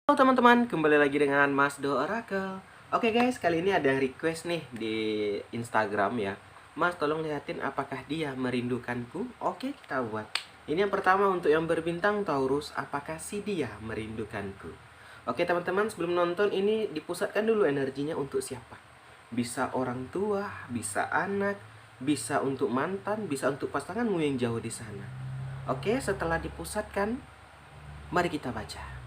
Halo teman-teman, kembali lagi dengan Mas Do Oracle. Oke guys, kali ini ada yang request nih di Instagram ya. Mas, tolong lihatin apakah dia merindukanku. Oke, kita buat. Ini yang pertama untuk yang berbintang Taurus, apakah si dia merindukanku. Oke teman-teman, sebelum nonton ini dipusatkan dulu energinya untuk siapa. Bisa orang tua, bisa anak, bisa untuk mantan, bisa untuk pasanganmu yang jauh di sana. Oke, setelah dipusatkan, mari kita baca.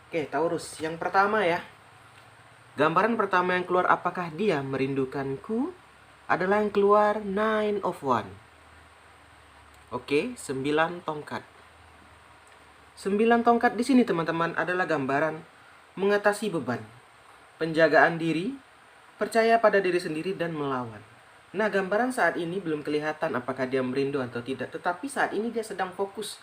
Oke, Taurus, yang pertama ya. Gambaran pertama yang keluar apakah dia merindukanku adalah yang keluar Nine of One. Oke, 9 tongkat. 9 tongkat di sini teman-teman adalah gambaran mengatasi beban, penjagaan diri, percaya pada diri sendiri dan melawan. Nah, gambaran saat ini belum kelihatan apakah dia merindu atau tidak, tetapi saat ini dia sedang fokus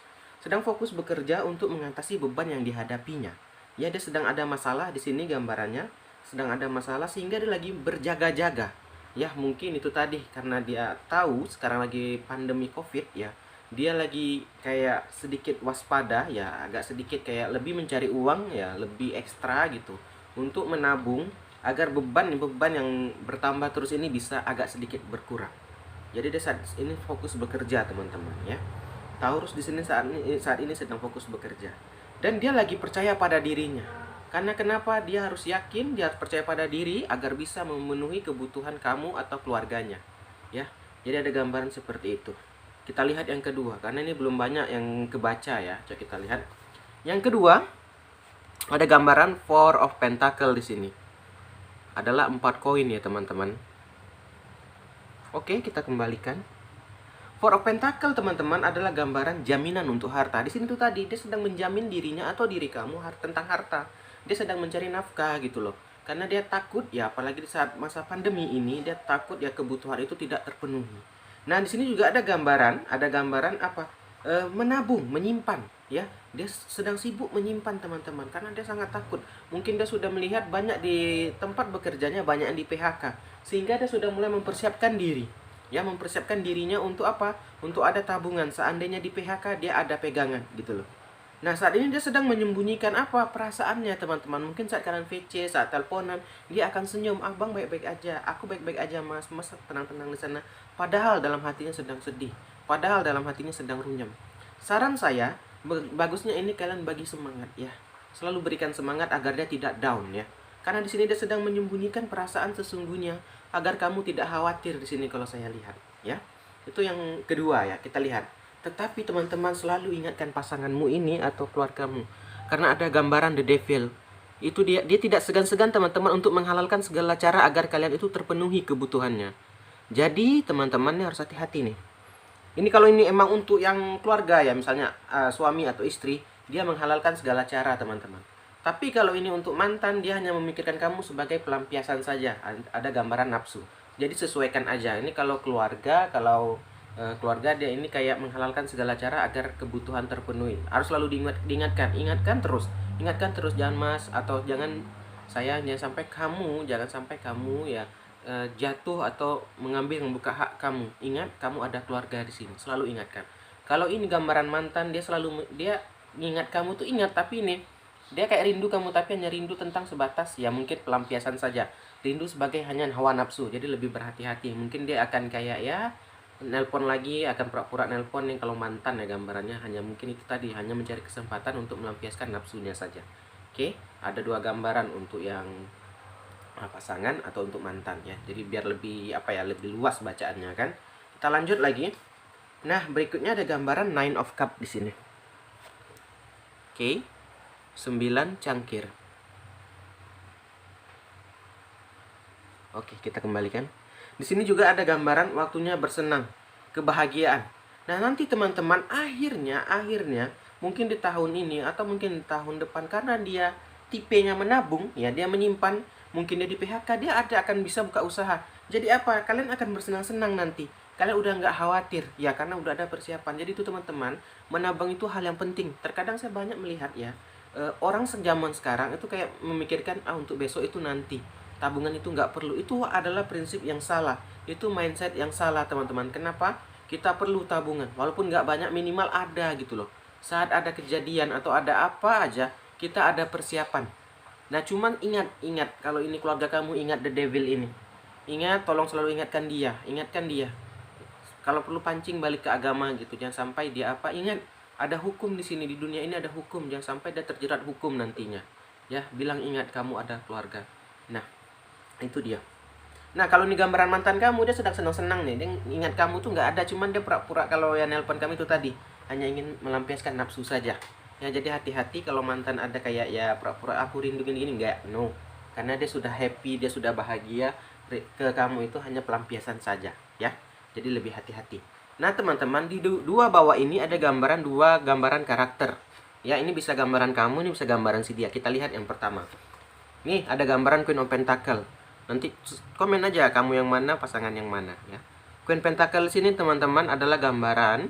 bekerja untuk mengatasi beban yang dihadapinya. Ya, dia sedang ada masalah di sini gambarannya, sedang ada masalah sehingga dia lagi berjaga-jaga. Ya, mungkin itu tadi karena dia tahu sekarang lagi pandemi Covid ya. Dia lagi kayak sedikit waspada ya, agak sedikit kayak lebih mencari uang ya, lebih ekstra gitu untuk menabung agar beban yang bertambah terus ini bisa agak sedikit berkurang. Jadi dia saat ini fokus bekerja teman-teman ya. Taurus di sini saat ini sedang fokus bekerja. Dan dia lagi percaya pada dirinya. Karena kenapa? Dia harus yakin, dia harus percaya pada diri agar bisa memenuhi kebutuhan kamu atau keluarganya. Ya. Jadi ada gambaran seperti itu. Kita lihat yang kedua, karena ini belum banyak yang kebaca ya. Coba kita lihat. Yang kedua, ada gambaran Four of Pentacle di sini. Adalah 4 koin ya, teman-teman. Oke, kita kembalikan. Four of Pentacle teman-teman adalah gambaran jaminan untuk harta. Di sini tuh tadi dia sedang menjamin dirinya atau diri kamu tentang harta. Dia sedang mencari nafkah gitu loh. Karena dia takut ya, apalagi di saat masa pandemi ini dia takut ya kebutuhan itu tidak terpenuhi. Nah, di sini juga ada gambaran apa? Menabung, menyimpan ya. Dia sedang sibuk menyimpan teman-teman karena dia sangat takut. Mungkin dia sudah melihat banyak di tempat bekerjanya banyak yang di PHK sehingga dia sudah mulai mempersiapkan diri. Ya, mempersiapkan dirinya untuk apa? Untuk ada tabungan. Seandainya di PHK dia ada pegangan gitu loh. Nah, saat ini dia sedang menyembunyikan apa? Perasaannya teman-teman. Mungkin saat kalian VC, saat teleponan, dia akan senyum. Bang baik-baik aja. Aku baik-baik aja mas. Mas tenang-tenang di sana. Padahal dalam hatinya sedang sedih. Padahal dalam hatinya sedang runyam. Saran saya, bagusnya ini kalian bagi semangat ya. Selalu berikan semangat agar dia tidak down ya. Karena di sini dia sedang menyembunyikan perasaan sesungguhnya agar kamu tidak khawatir di sini kalau saya lihat ya. Itu yang kedua ya, kita lihat. Tetapi teman-teman selalu ingatkan pasanganmu ini atau keluargamu. Karena ada gambaran the devil. Itu dia tidak segan-segan teman-teman untuk menghalalkan segala cara agar kalian itu terpenuhi kebutuhannya. Jadi teman-teman harus hati-hati nih. Ini kalau ini emang untuk yang keluarga ya, misalnya suami atau istri, dia menghalalkan segala cara teman-teman. Tapi kalau ini untuk mantan, dia hanya memikirkan kamu sebagai pelampiasan saja. Ada gambaran nafsu. Jadi sesuaikan aja. Ini kalau keluarga, keluarga dia ini kayak menghalalkan segala cara agar kebutuhan terpenuhi. Harus selalu ingatkan terus. Ingatkan terus, jangan mas, atau jangan saya, jangan sampai kamu ya jatuh atau membuka hak kamu. Ingat, kamu ada keluarga di sini. Selalu ingatkan. Kalau ini gambaran mantan, dia ingat kamu tuh ingat, tapi ini dia kayak rindu kamu tapi hanya rindu tentang sebatas ya mungkin pelampiasan saja. Rindu sebagai hanya hawa nafsu. Jadi lebih berhati-hati. Mungkin dia akan kayak ya nelpon lagi, akan pura-pura nelpon yang kalau mantan ya gambarannya hanya mungkin itu tadi, hanya mencari kesempatan untuk melampiaskan nafsunya saja. Oke, ada 2 gambaran untuk yang pasangan atau untuk mantan ya. Jadi biar lebih lebih luas bacaannya kan. Kita lanjut lagi. Nah, berikutnya ada gambaran Nine of Cup di sini. Oke. 9 cangkir. Oke, kita kembalikan. Di sini juga ada gambaran waktunya bersenang, kebahagiaan. Nah, nanti teman-teman akhirnya mungkin di tahun ini atau mungkin di tahun depan karena dia tipenya menabung, ya dia menyimpan, mungkin dia di PHK, dia akan bisa buka usaha. Jadi apa? Kalian akan bersenang-senang nanti. Kalian udah nggak khawatir, ya karena udah ada persiapan. Jadi itu teman-teman, menabung itu hal yang penting. Terkadang saya banyak melihat ya, orang sejaman sekarang itu kayak memikirkan untuk besok itu nanti. Tabungan itu nggak perlu. Itu adalah prinsip yang salah. Itu mindset yang salah teman-teman. Kenapa? Kita perlu tabungan. Walaupun nggak banyak, minimal ada gitu loh. Saat ada kejadian atau ada apa aja, kita ada persiapan. Nah, cuman ingat kalau ini keluarga kamu, ingat the devil ini. Ingat, tolong selalu ingatkan dia. Kalau perlu pancing balik ke agama gitu, jangan sampai dia apa, ingat ada hukum di sini, di dunia ini ada hukum, jangan sampai dia terjerat hukum nantinya. Ya, bilang ingat kamu ada keluarga. Nah, itu dia. Nah, kalau ini gambaran mantan kamu, dia sedang senang-senang nih, dia ingat kamu tuh nggak ada, cuman dia pura-pura kalau yang nelpon kami itu tadi hanya ingin melampiaskan nafsu saja. Ya, jadi hati-hati kalau mantan ada kayak ya pura-pura aku rindu gini-gini, nggak, no. Karena dia sudah happy, dia sudah bahagia, ke kamu itu hanya pelampiasan saja, ya. Jadi lebih hati-hati. Nah, teman-teman, di dua bawah ini ada dua gambaran karakter. Ya, ini bisa gambaran kamu, ini bisa gambaran si dia. Kita lihat yang pertama. Nih, ada gambaran Queen of Pentacle. Nanti komen aja kamu yang mana, pasangan yang mana, ya. Queen Pentacle sini teman-teman adalah gambaran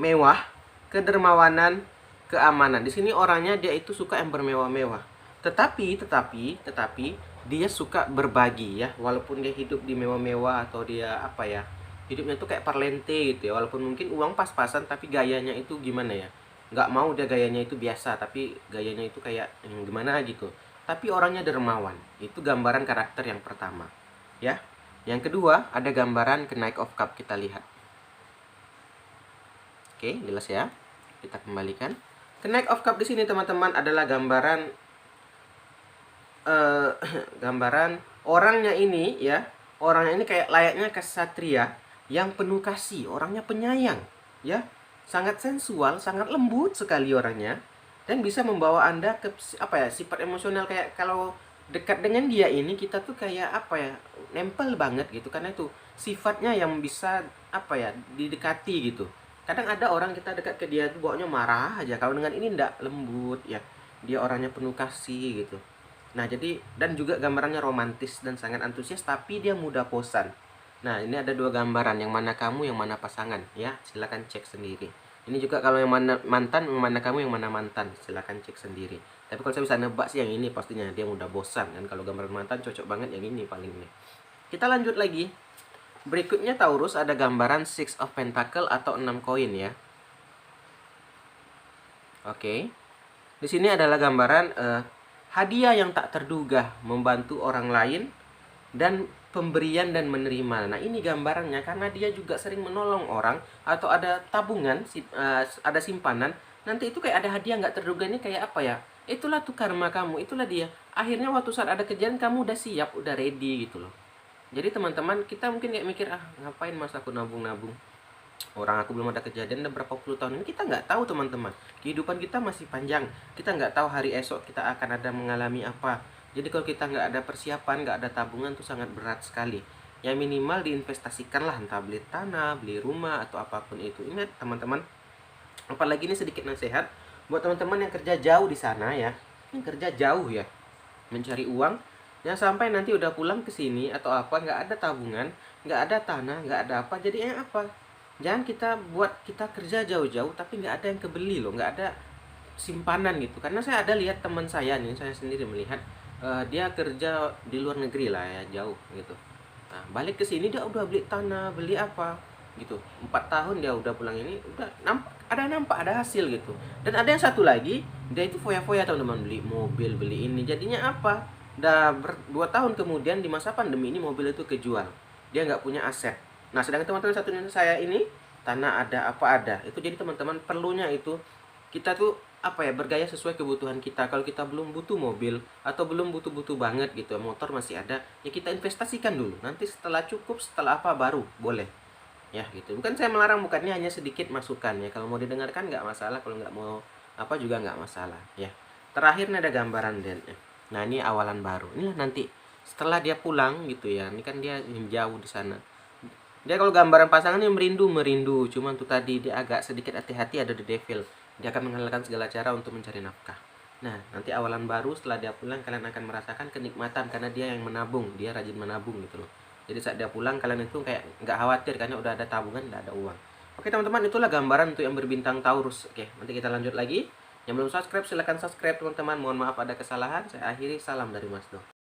mewah, kedermawanan, keamanan. Di sini orangnya dia itu suka yang bermewah-mewah. Tetapi dia suka berbagi, ya. Walaupun dia hidup di mewah-mewah atau dia apa ya, hidupnya tuh kayak parlente gitu ya. Walaupun mungkin uang pas-pasan, tapi gayanya itu gimana ya, nggak mau dia gayanya itu biasa, tapi gayanya itu kayak gimana gitu. Tapi orangnya dermawan. Itu gambaran karakter yang pertama, ya. Yang kedua ada gambaran Knight of Cup, kita lihat. Oke, jelas ya. Kita kembalikan. Knight of Cup di sini teman-teman adalah gambaran gambaran orangnya ini, ya. Orangnya ini kayak layaknya kesatria yang penuh kasih, orangnya penyayang, ya. Sangat sensual, sangat lembut sekali orangnya, dan bisa membawa Anda ke apa ya, sifat emosional, kayak kalau dekat dengan dia ini kita tuh kayak apa ya, nempel banget gitu, karena itu sifatnya yang bisa apa ya, didekati gitu. Kadang ada orang kita dekat ke dia tuh bawaannya marah aja, kalau dengan ini ndak, lembut ya, dia orangnya penuh kasih gitu. Nah, jadi dan juga gambarannya romantis dan sangat antusias, tapi dia mudah bosan. Nah, ini ada dua gambaran, yang mana kamu, yang mana pasangan, ya. Silakan cek sendiri. Ini juga kalau yang mana mantan, yang mana kamu, yang mana mantan, silakan cek sendiri. Tapi kalau saya bisa nebak sih yang ini pastinya, dia mudah bosan. Dan kalau gambaran mantan cocok banget yang ini paling nih. Kita lanjut lagi. Berikutnya Taurus ada gambaran Six of Pentacle atau 6 koin, ya. Oke. Di sini adalah gambaran hadiah yang tak terduga, membantu orang lain, dan pemberian dan menerima. Nah, ini gambarannya karena dia juga sering menolong orang, atau ada tabungan, ada simpanan. Nanti itu kayak ada hadiah nggak terduga, ini kayak apa ya? Itulah tuh karma kamu, itulah dia. Akhirnya waktu saat ada kejadian kamu udah siap, udah ready gitu loh. Jadi teman-teman, kita mungkin kayak mikir, ngapain mas aku nabung-nabung? Orang aku belum ada kejadian udah berapa puluh tahun ini. Kita nggak tahu teman-teman, kehidupan kita masih panjang, kita nggak tahu hari esok kita akan ada mengalami apa. Jadi kalau kita nggak ada persiapan, nggak ada tabungan, tuh sangat berat sekali. Ya minimal diinvestasikanlah, entah beli tanah, beli rumah, atau apapun itu. Ingat teman-teman, apalagi ini sedikit nasihat buat teman-teman yang kerja jauh di sana, ya, yang kerja jauh ya, mencari uang. Jangan sampai nanti udah pulang ke sini atau apa, nggak ada tabungan, nggak ada tanah, nggak ada apa, jadi apa. Jangan kita buat kita kerja jauh-jauh tapi nggak ada yang kebeli loh, nggak ada simpanan gitu. Karena saya ada lihat teman saya nih, saya sendiri melihat dia kerja di luar negeri lah ya, jauh gitu. Nah, balik ke sini dia udah beli tanah, beli apa gitu. 4 tahun dia udah pulang ini, udah nampak ada hasil gitu. Dan ada yang satu lagi, dia itu foya-foya teman-teman, beli mobil, beli ini. Jadinya apa? Udah 2 tahun kemudian di masa pandemi ini mobil itu kejual. Dia nggak punya aset. Nah, sedangkan teman-teman satu saya ini tanah ada, apa ada. Itu jadi teman-teman perlunya itu kita tuh apa ya, bergaya sesuai kebutuhan kita. Kalau kita belum butuh mobil atau belum butuh-butuh banget gitu, motor masih ada, ya kita investasikan dulu. Nanti setelah cukup, setelah apa baru boleh. Ya gitu. Bukan saya melarang, bukannya, hanya sedikit masukan ya. Kalau mau didengarkan nggak masalah, kalau nggak mau apa juga nggak masalah ya. Terakhir ada gambaran Dan. Nah, ini awalan baru. Ini nanti setelah dia pulang gitu ya. Ini kan dia jauh di sana. Dia kalau gambaran pasangannya merindu, cuman tuh tadi dia agak sedikit hati-hati, ada the devil. Dia akan menghalalkan segala cara untuk mencari nafkah. Nah, nanti awalan baru setelah dia pulang, kalian akan merasakan kenikmatan karena dia yang menabung, dia rajin menabung gitu loh. Jadi saat dia pulang, kalian itu kayak nggak khawatir karena udah ada tabungan, nggak ada uang. Oke teman-teman, itulah gambaran untuk yang berbintang Taurus. Oke, nanti kita lanjut lagi. Yang belum subscribe silahkan subscribe teman-teman. Mohon maaf ada kesalahan. Saya akhiri, salam dari Mas Do.